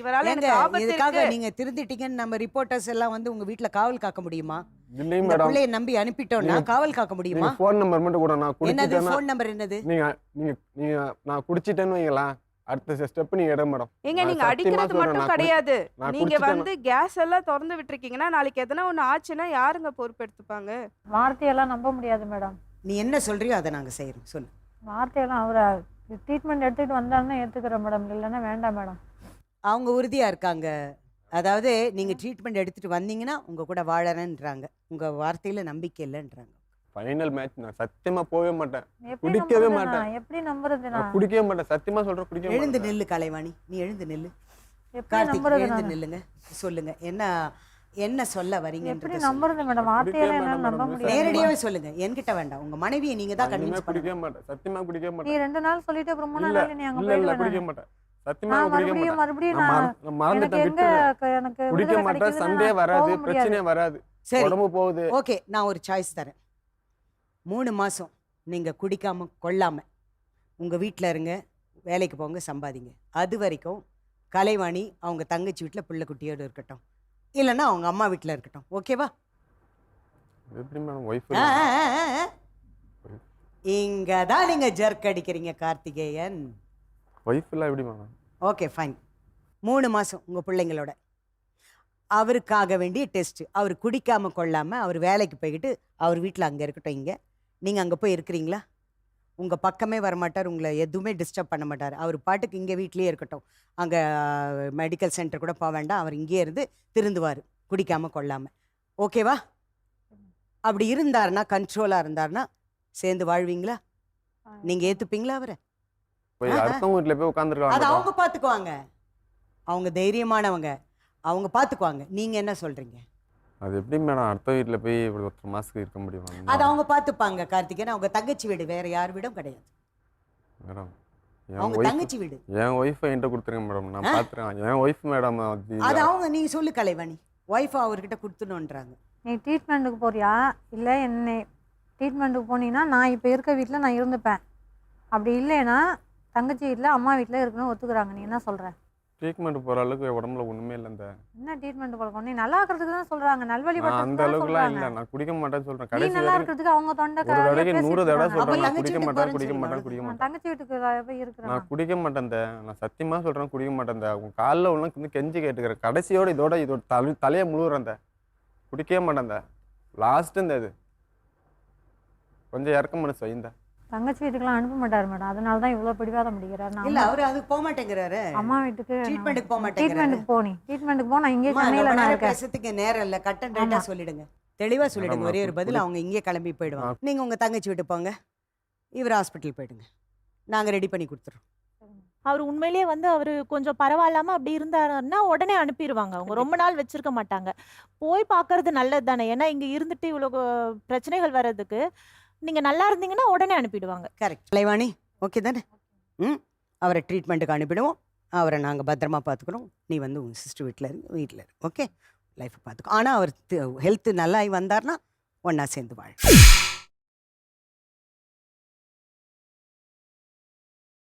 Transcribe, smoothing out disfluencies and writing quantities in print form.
இவரால எனக்கு ஆபத்து இதுக்காக இருக்கு. நீங்க திருந்திட்டீங்கன்னு நம்ம ரிப்போர்ட்டர்ஸ் எல்லாம் வந்து உங்க வீட்ல காவல் காக்க முடியுமா? இல்லைங்க இந்த மேடம். பிள்ளைய நம்பி அனுப்பிட்டோம்னா காவல் காக்க முடியுமா? நீங்க ஃபோன் நம்பர் மட்டும் கூட நான் என்னது குடிச்சிட்டேன்னா ஃபோன் நம்பர் என்னது? நீங்க நீங்க நீங்க நான் குடிச்சிட்டேன்னு வைங்களேன், அடுத்த ஸ்டெப் நீங்க எடு மேடம். ஏங்க நான் நீங்க சத்தியமா அடிக்கிறது சொல்றேன், மட்டும் நான் கிடையாது. நான் நீங்க குடிச்சிட்டேன்னா வந்து கேஸ் எல்லாம் திறந்து விட்டுருக்கீங்கன்னா நாளைக்கு எதனா ஒண்ணு ஆச்சுன்னா யாருங்க பொறுப்பெடுத்துப்பாங்க? வார்த்தையெல்லாம் நம்ப முடியாது மேடம். நீ என்ன சொல்றியோ அதை நாங்க செய்யறோம். சொல்லு. வார்த்தையெல்லாம் அவரை ட்ரீட்மெண்ட் எடுத்துகிட்டு வந்தாருன்னா ஏற்றுக்கிறேன் மேடம், இல்லைன்னா வேண்டாம் மேடம். அவங்க உறுதியா இருக்காங்க. அதாவது நீங்க ட்ரீட்மெண்ட் எடுத்துட்டு வந்தீங்கன்னா உங்க கூட வாழறேன்றாங்க. உங்க வார்த்தையில நம்பிக்கை இல்லைன்றாங்க. ஃபைனல் மேட்ச் நான் சத்தியமா போவே மாட்டேன். எப்படி குடிக்கவே நம்புறது மாட்டேன். நான்? எப்படி நம்புறது நான் நான்? குடிக்கவே மாட்டேன். சத்தியமா சொல்றேன், குடிக்கவே எழுந்து மாட்டேன். நில்லு கலைவாணி, நீ எழுந்து நில்லு. எப்படி கார்த்திக் நம்புறது எழுந்து நான்? நில்லுங்க. சொல்லுங்க என்ன சொல்ல எப்படி வரீங்கன்றது நம்புறது மேடம்? வார்த்தையெல்லாம் என்னால நம்ப மேடம், முடியாது. நேரடியாவே சொல்லுங்க. என்கிட்ட வேண்டாம். உங்க மனைவியை நீங்க தான் நான் இனிமே கன்வின்ஸ் குடிக்கவே பண்ணுங்க. மாட்டேன். சத்தியமா குடிக்கவே நீ மாட்டேன். 2 நாள் சொல்லிட்டு அப்புறம் 3 இல்ல நாள் நீ அங்க இல்ல இல்ல போயிடுவேன் குடிக்க நானு. மாட்டேன். சத்தியமா நான் குடிக்க மாட்டேன். மறுபடியும் நான் எனக்கு மறந்துட்டேன், எங்க விட்டுறேன். எனக்கு குடிக்க விடுதலை மாட்டேன். கிடைக்குதுன்னு சண்டே நான் வராது, போக முடியாது. பிரச்சனையே வராது. சரி, உடம்பு போகுது. ஓகே. நான் ஒரு சாய்ஸ் தரேன். 3 மாசம் நீங்க குடிக்காம கொள்ளாம உங்க வீட்டில் இருங்க, வேலைக்கு போங்க, சம்பாதிங்க. அது வரைக்கும் கலைவாணி அவங்க தங்கச்சி வீட்டில் பிள்ளை குட்டியோடு இருக்கட்டும், இல்லைன்னா அவங்க அம்மா வீட்டில் இருக்கட்டும். ஓகேவா? எப்படி மேடம் ஒய்ஃப் இங்கே தான் நீங்கள் ஜர்க் அடிக்கிறீங்க கார்த்திகேயன். ஒய்ஃப் எல்லாம் எப்படி மேடம்? Okay fine. 3 மாதம் உங்கள் பிள்ளைங்களோட அவருக்காக வேண்டிய டெஸ்ட்டு. அவர் குடிக்காமல் கொள்ளாமல் அவர் வேலைக்கு போய்கிட்டு அவர் வீட்டில் அங்கே இருக்கட்டும். இங்கே நீங்கள் அங்கே போய் இருக்கிறீங்களா? உங்கள் பக்கமே வரமாட்டார், உங்களை எதுவுமே டிஸ்டர்ப் பண்ண மாட்டார். அவர் பாட்டுக்கு இங்கே வீட்லேயே இருக்கட்டும். அங்கே மெடிக்கல் சென்டர் கூட போக வேண்டாம். அவர் இங்கேயே இருந்து திருந்துவார் குடிக்காமல் கொள்ளாமல். ஓகேவா? அப்படி இருந்தாருன்னா, கண்ட்ரோலாக இருந்தாருன்னா சேர்ந்து வாழ்வீங்களா? நீங்கள் ஏற்றுப்பீங்களா அவரை? போய் அடுத்தவங்க வீட்டுல போய் அது உட்காந்துருக்காங்க. அவங்க பார்த்துக்குவாங்க. அவங்க தைரியமானவங்க, அவங்க பார்த்துக்குவாங்க. நீங்கள் என்ன சொல்கிறீங்க? அது எப்படி மேடம் அடுத்த வீட்டுல போய் இப்படி 1 மாசத்துக்கு இருக்க முடியுமா அது அவங்க பார்த்துப்பாங்க கார்த்திகேயன். அவங்க தங்கச்சி வீடு, வேற யார் வீடும் கிடையாது. மேடம்? அவங்க தங்கச்சி வீடு. என் ஒய்ஃபை என்கிட்ட கொடுத்துருங்க மேடம், நான் பார்த்துருக்கேன். என் ஒய்ஃப் மேடம். அது அவங்க, நீ சொல்லு கலைவாணி, ஒய்ஃப் அவர்கிட்ட கொடுத்துணுன்றாங்க. நீ ட்ரீட்மெண்ட்டுக்கு போறியா இல்லை என்னை ட்ரீட்மெண்ட்டுக்கு போனீங்கன்னா நான் இப்போ இருக்க வீட்டில் நான் இருந்துப்பேன். அப்படி இல்லைன்னா தங்கச்சி வீட்டில் அம்மா வீட்டில் இருக்கணும்னு ஒத்துக்குறாங்க. நீ என்ன சொல்கிற? ட்ரீட்மெண்ட் போற அளவுக்கு உடம்புல ஒண்ணுமே இல்லை. என்ன ட்ரீட்மெண்ட் போகணும்? நீ நல்லா இருக்கிறதுக்கு தான் சொல்கிறாங்க, நான் அந்த நல்வழிப்படுறதுக்கு அளவுக்குலாம் சொல்கிறாங்க. இல்லை. நான் குடிக்க மாட்டேன்னு சொல்றேன். நீ கடைசி நல்லா வரைக்கும் இருக்கிறதுக்கு அவங்க தொண்டை ஒரு தடவைக்கு 100 தடவை அப்ப சொல்றேன். நான் தங்கச்சி குடிக்க வீட்டுக்கு மாட்டேன், போறேன்னு குடிக்க மாட்டேன், சொல்லுங்க. குடிக்க நான் மாட்டேன். தங்கச்சி வீட்டுக்கு போய் இருக்கிறேன். நான் குடிக்க மாட்டேன். நான் சத்தியமா சொல்றேன், குடிக்க மாட்டேன். உங்க காலில் ஒன்று கெஞ்சி கேட்டுக்கிறேன். கடைசியோட இதோட தலையை முழுகுறேன். குடிக்கவே மாட்டேன். லாஸ்ட் இந்த இது கொஞ்சம் இறக்க மனசு வைந்த தங்கச்சி வீட்டுக்குலாம் அனுப்ப மாட்டார் மேடம். அதனால தான் இவ்வளோ பிடிவாதம் பிடிக்கிறார். நான் இல்ல அவரு அதுக்கு போக மாட்டேங்கிறாரு. அம்மா வீட்டுக்கு ட்ரீட்மெண்ட்டுக்கு போக மாட்டேங்கிறாரு. ட்ரீட்மெண்ட்டுக்கு போனி ட்ரீட்மெண்ட்டுக்கு போ. நான் இங்கே அம்மா, சென்னையில் ரொம்ப நான் நேரம் இருக்கேன். பேசுறதுக்கு நேரம் இல்ல. கட் அண்ட் ரைட்டா சொல்லிடுங்க. தெளிவா சொல்லிடுங்க. மேடம், ஒரே ஒரு பதில். குடி- அவங்க இங்கே கிளம்பி போயிடுவாங்க. நீங்க உங்க தங்கச்சி வீட்டு போங்க, இவர் ஹாஸ்பிட்டல் போயிடுங்க. நாங்க ரெடி பண்ணி கொடுத்துறோம். அவர் உண்மையிலேயே வந்து அவரு கொஞ்சம் பரவாயில்லாம அப்படி இருந்தாருன்னா உடனே அனுப்பிடுவாங்க. அவங்க ரொம்ப நாள் வச்சிருக்க மாட்டாங்க. போய் பார்க்கறது நல்லது தானே. ஏன்னா இங்க இருந்துட்டு இவ்வளவு பிரச்சனைகள் வர்றதுக்கு நீங்க நல்லா இருந்தீங்கன்னா உடனே அனுப்பிடுவாங்க. கரெக்ட். கலைவாணி ஓகே தானே? அவரை ட்ரீட்மெண்ட்டுக்கு அனுப்பிடுவோம். அவரை நாங்கள் பத்திரமா பார்த்துக்குறோம். நீ வந்து உங்கள் சிஸ்டர் வீட்டில் இருக்கு, வீட்டில் இருக்கு. ஓகே, லைஃப்பை பார்த்துக்கோ. ஆனால் அவர் ஹெல்த்து நல்லா வந்தார்னா ஒன்றா சேர்ந்து வாழ்.